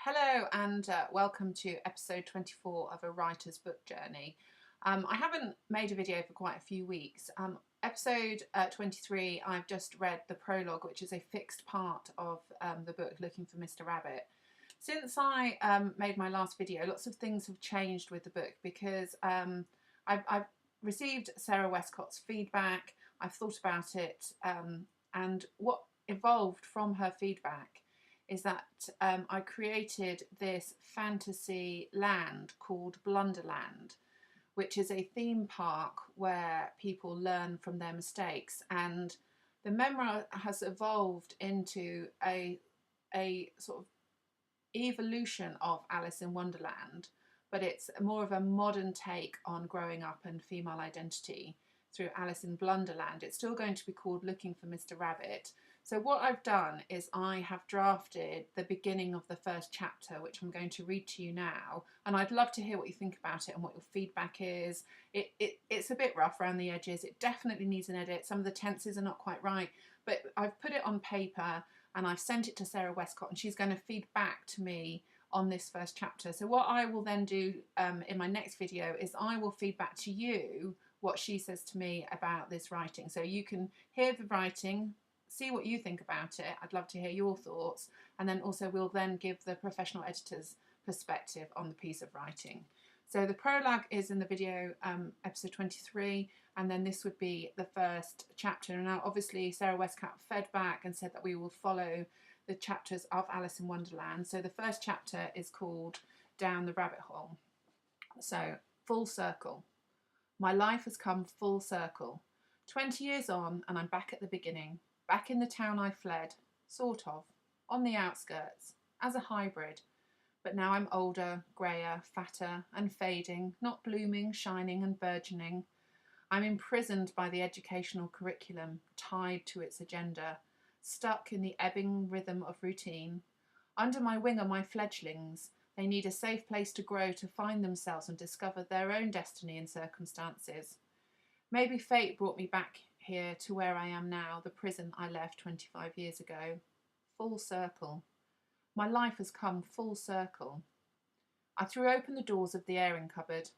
Hello and welcome to episode 24 of a writer's book journey. I haven't made a video for quite a few weeks. Episode 23, I've just read the prologue, which is a fixed part of the book, Looking for Mr. Rabbit. Since I made my last video, lots of things have changed with the book because I've received Sarah Westcott's feedback, I've thought about it, and what evolved from her feedback is that I created this fantasy land called Blunderland, which is a theme park where people learn from their mistakes. And the memoir has evolved into a sort of evolution of Alice in Wonderland, but it's more of a modern take on growing up and female identity through Alice in Blunderland. It's still going to be called Looking for Mr. Rabbit. So what I've done is I have drafted the beginning of the first chapter, which I'm going to read to you now, and I'd love to hear what you think about it and what your feedback is. It's a bit rough around the edges. It definitely needs an edit. Some of the tenses are not quite right, but I've put it on paper and I've sent it to Sarah Westcott, and she's going to feed back to me on this first chapter. So what I will then do in my next video is I will feed back to you what she says to me about this writing. So you can hear the writing, see what you think about it. I'd love to hear your thoughts, and then also we'll then give the professional editor's perspective on the piece of writing. So the prologue is in the video episode 23, and then this would be the first chapter. Now obviously Sarah Westcott fed back and said that we will follow the chapters of Alice in Wonderland. So the first chapter is called Down the Rabbit Hole. So full circle. My life has come full circle. 20 years on and I'm back at the beginning. Back in the town I fled, sort of, on the outskirts, as a hybrid. But now I'm older, greyer, fatter and fading, not blooming, shining and burgeoning. I'm imprisoned by the educational curriculum, tied to its agenda, stuck in the ebbing rhythm of routine. Under my wing are my fledglings. They need a safe place to grow, to find themselves and discover their own destiny and circumstances. Maybe fate brought me back here to where I am now, the prison I left 25 years ago. Full circle. My life has come full circle. I threw open the doors of the airing cupboard.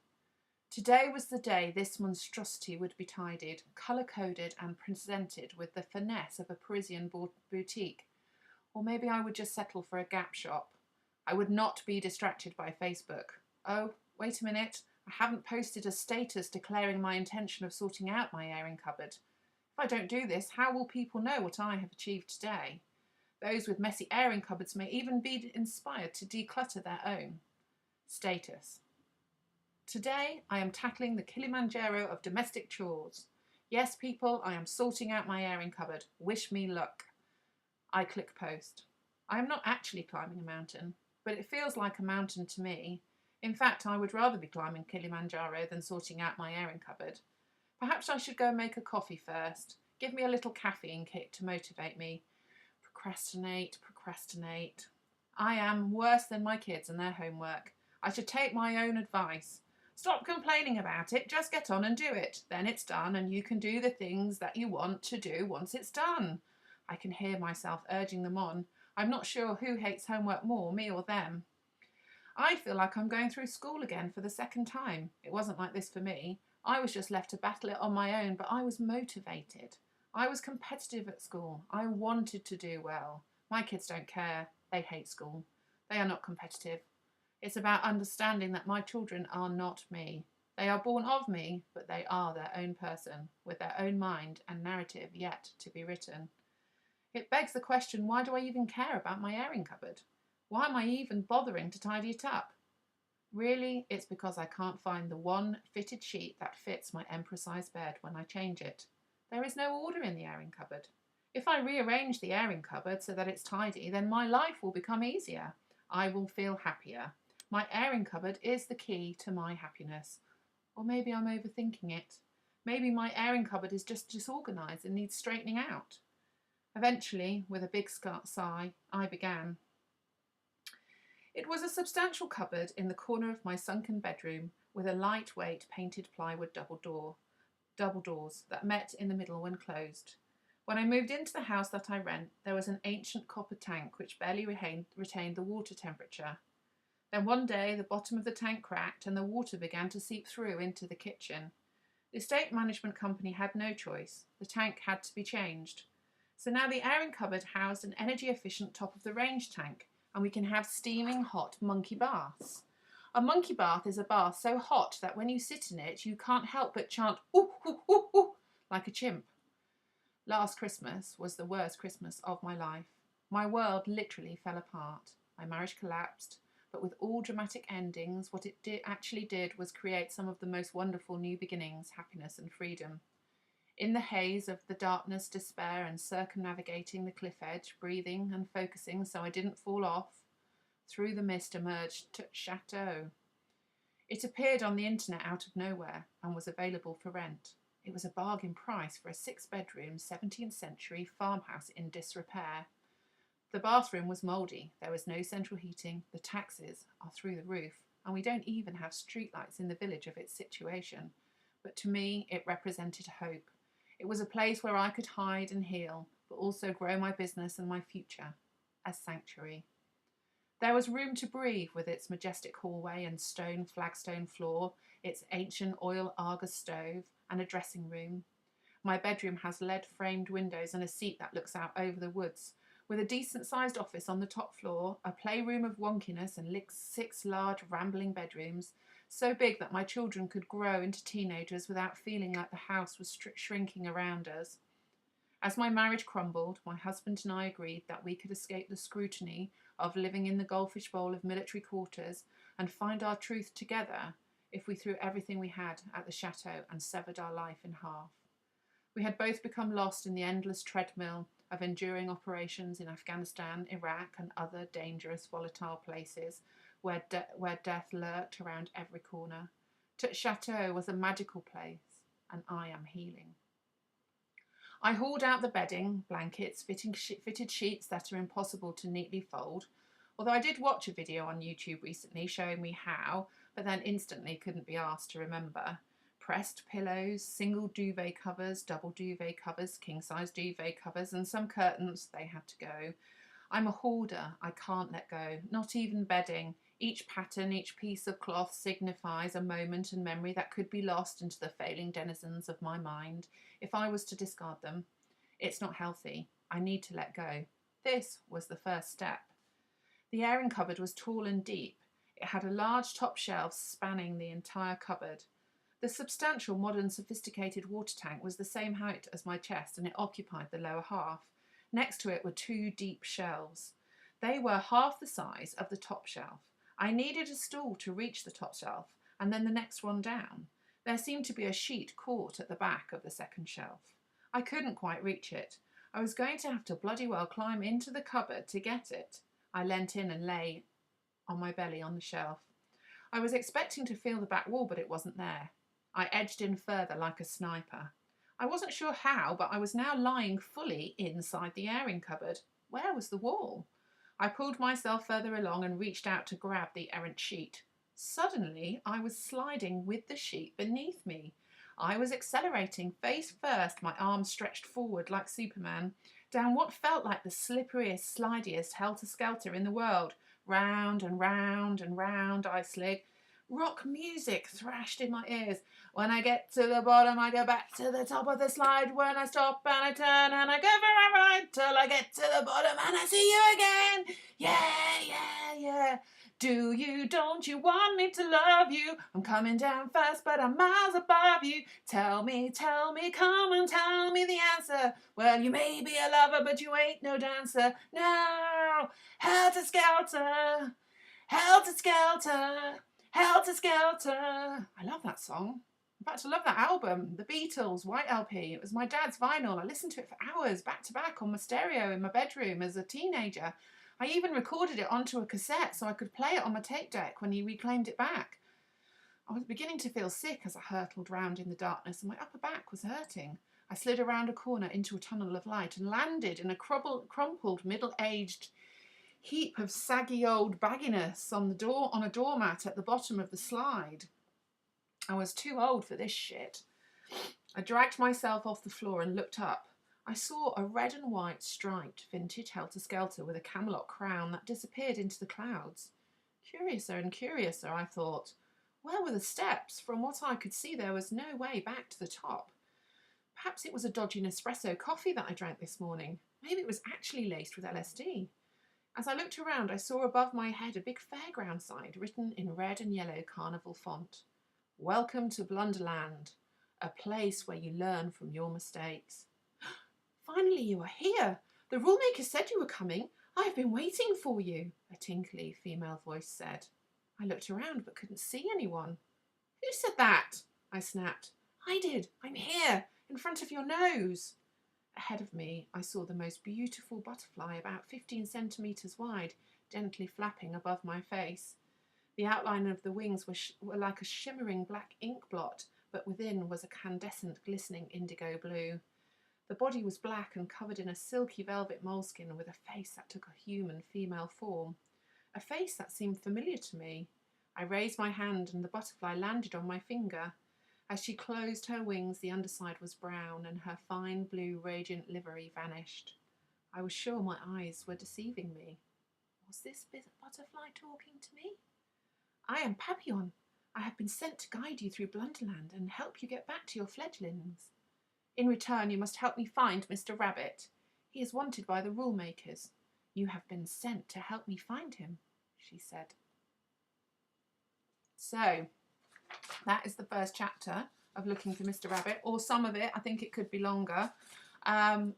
Today was the day this monstrosity would be tidied, colour-coded and presented with the finesse of a Parisian boutique. Or maybe I would just settle for a Gap shop. I would not be distracted by Facebook. Oh, wait a minute. I haven't posted a status declaring my intention of sorting out my airing cupboard. If I don't do this, how will people know what I have achieved today? Those with messy airing cupboards may even be inspired to declutter their own. Status. Today, I am tackling the Kilimanjaro of domestic chores. Yes, people, I am sorting out my airing cupboard. Wish me luck. I click post. I am not actually climbing a mountain, but it feels like a mountain to me. In fact, I would rather be climbing Kilimanjaro than sorting out my airing cupboard. Perhaps I should go and make a coffee first. Give me a little caffeine kick to motivate me. Procrastinate, procrastinate. I am worse than my kids and their homework. I should take my own advice. Stop complaining about it, just get on and do it. Then it's done and you can do the things that you want to do once it's done. I can hear myself urging them on. I'm not sure who hates homework more, me or them. I feel like I'm going through school again for the second time. It wasn't like this for me. I was just left to battle it on my own, but I was motivated. I was competitive at school. I wanted to do well. My kids don't care. They hate school. They are not competitive. It's about understanding that my children are not me. They are born of me, but they are their own person, with their own mind and narrative yet to be written. It begs the question, why do I even care about my airing cupboard? Why am I even bothering to tidy it up? Really, it's because I can't find the one fitted sheet that fits my emperor-sized bed when I change it. There is no order in the airing cupboard. If I rearrange the airing cupboard so that it's tidy, then my life will become easier. I will feel happier. My airing cupboard is the key to my happiness. Or maybe I'm overthinking it. Maybe my airing cupboard is just disorganised and needs straightening out. Eventually, with a big sigh, I began. It was a substantial cupboard in the corner of my sunken bedroom with a lightweight painted plywood double doors that met in the middle when closed. When I moved into the house that I rent, there was an ancient copper tank which barely retained the water temperature. Then one day the bottom of the tank cracked and the water began to seep through into the kitchen. The estate management company had no choice. The tank had to be changed. So now the airing cupboard housed an energy-efficient top-of-the-range tank, and we can have steaming hot monkey baths. A monkey bath is a bath so hot that when you sit in it, you can't help but chant, ooh, ooh, ooh, ooh, like a chimp. Last Christmas was the worst Christmas of my life. My world literally fell apart. My marriage collapsed, but with all dramatic endings, what it actually did was create some of the most wonderful new beginnings, happiness and freedom. In the haze of the darkness, despair and circumnavigating the cliff edge, breathing and focusing so I didn't fall off, through the mist emerged Chateau. It appeared on the internet out of nowhere and was available for rent. It was a bargain price for a 6-bedroom 17th century farmhouse in disrepair. The bathroom was mouldy, there was no central heating, the taxes are through the roof, and we don't even have streetlights in the village of its situation. But to me, it represented hope. It was a place where I could hide and heal, but also grow my business and my future. A sanctuary. There was room to breathe with its majestic hallway and stone flagstone floor, its ancient oil Argus stove, and a dressing room. My bedroom has lead-framed windows and a seat that looks out over the woods, with a decent-sized office on the top floor, a playroom of wonkiness and 6 large rambling bedrooms, so big that my children could grow into teenagers without feeling like the house was shrinking around us. As my marriage crumbled, my husband and I agreed that we could escape the scrutiny of living in the goldfish bowl of military quarters and find our truth together if we threw everything we had at the chateau and severed our life in half. We had both become lost in the endless treadmill of enduring operations in Afghanistan, Iraq and other dangerous, volatile places where death lurked around every corner. Chateau was a magical place, and I am healing. I hauled out the bedding, blankets, fitted sheets that are impossible to neatly fold, although I did watch a video on YouTube recently showing me how, but then instantly couldn't be asked to remember. Pressed pillows, single duvet covers, double duvet covers, king-size duvet covers, and some curtains, they had to go. I'm a hoarder, I can't let go, not even bedding. Each pattern, each piece of cloth signifies a moment and memory that could be lost into the failing denizens of my mind if I was to discard them. It's not healthy. I need to let go. This was the first step. The airing cupboard was tall and deep. It had a large top shelf spanning the entire cupboard. The substantial, modern, sophisticated water tank was the same height as my chest, and it occupied the lower half. Next to it were 2 deep shelves. They were half the size of the top shelf. I needed a stool to reach the top shelf, and then the next one down. There seemed to be a sheet caught at the back of the second shelf. I couldn't quite reach it. I was going to have to bloody well climb into the cupboard to get it. I leant in and lay on my belly on the shelf. I was expecting to feel the back wall, but it wasn't there. I edged in further like a sniper. I wasn't sure how, but I was now lying fully inside the airing cupboard. Where was the wall? I pulled myself further along and reached out to grab the errant sheet. Suddenly, I was sliding with the sheet beneath me. I was accelerating face first, my arms stretched forward like Superman, down what felt like the slipperiest, slidiest helter-skelter in the world. Round and round and round I slid. Rock music thrashed in my ears. When I get to the bottom, I go back to the top of the slide. When I stop and I turn and I go for a ride till I get to the bottom and I see you again. Yeah, yeah, yeah. Do you, don't you want me to love you? I'm coming down fast, but I'm miles above you. Tell me, come and tell me the answer. Well, you may be a lover, but you ain't no dancer. Now, helter-skelter, helter-skelter. Helter Skelter. I love that song. In fact, I love that album, The Beatles, White LP. It was my dad's vinyl. I listened to it for hours, back to back, on my stereo in my bedroom as a teenager. I even recorded it onto a cassette so I could play it on my tape deck when he reclaimed it back. I was beginning to feel sick as I hurtled round in the darkness, and my upper back was hurting. I slid around a corner into a tunnel of light and landed in a crumpled, middle-aged heap of saggy old bagginess on a doormat at the bottom of the slide. I was too old for this shit. I dragged myself off the floor and looked up. I saw a red and white striped vintage helter-skelter with a Camelot crown that disappeared into the clouds. Curiouser and curiouser, I thought. Where were the steps? From what I could see, there was no way back to the top. Perhaps it was a dodgy Nespresso coffee that I drank this morning. Maybe it was actually laced with LSD. As I looked around, I saw above my head a big fairground sign written in red and yellow carnival font. Welcome to Blunderland, a place where you learn from your mistakes. Finally, you are here. The rulemaker said you were coming. I have been waiting for you, a tinkly female voice said. I looked around but couldn't see anyone. Who said that? I snapped. I did. I'm here, in front of your nose. Ahead of me, I saw the most beautiful butterfly, about 15 centimetres wide, gently flapping above my face. The outline of the wings were like a shimmering black ink blot, but within was a candescent, glistening indigo blue. The body was black and covered in a silky velvet moleskin with a face that took a human female form. A face that seemed familiar to me. I raised my hand and the butterfly landed on my finger. As she closed her wings, the underside was brown and her fine blue radiant livery vanished. I was sure my eyes were deceiving me. Was this butterfly talking to me? I am Papillon. I have been sent to guide you through Blunderland and help you get back to your fledglings. In return, you must help me find Mr. Rabbit. He is wanted by the rule makers. You have been sent to help me find him, she said. So, that is the first chapter of Looking for Mr. Rabbit, or some of it. I think it could be longer. I'd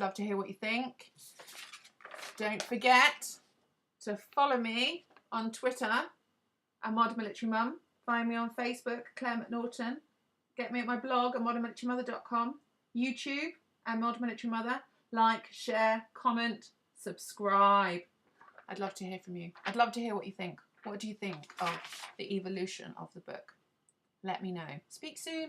love to hear what you think. Don't forget to follow me on Twitter, @ModMilitaryMum. Find me on Facebook, Claire McNaughton. Get me at my blog at modernmilitarymother.com. YouTube, @ModMilitaryMother. Like, share, comment, subscribe. I'd love to hear from you. I'd love to hear what you think. What do you think of the evolution of the book? Let me know. Speak soon.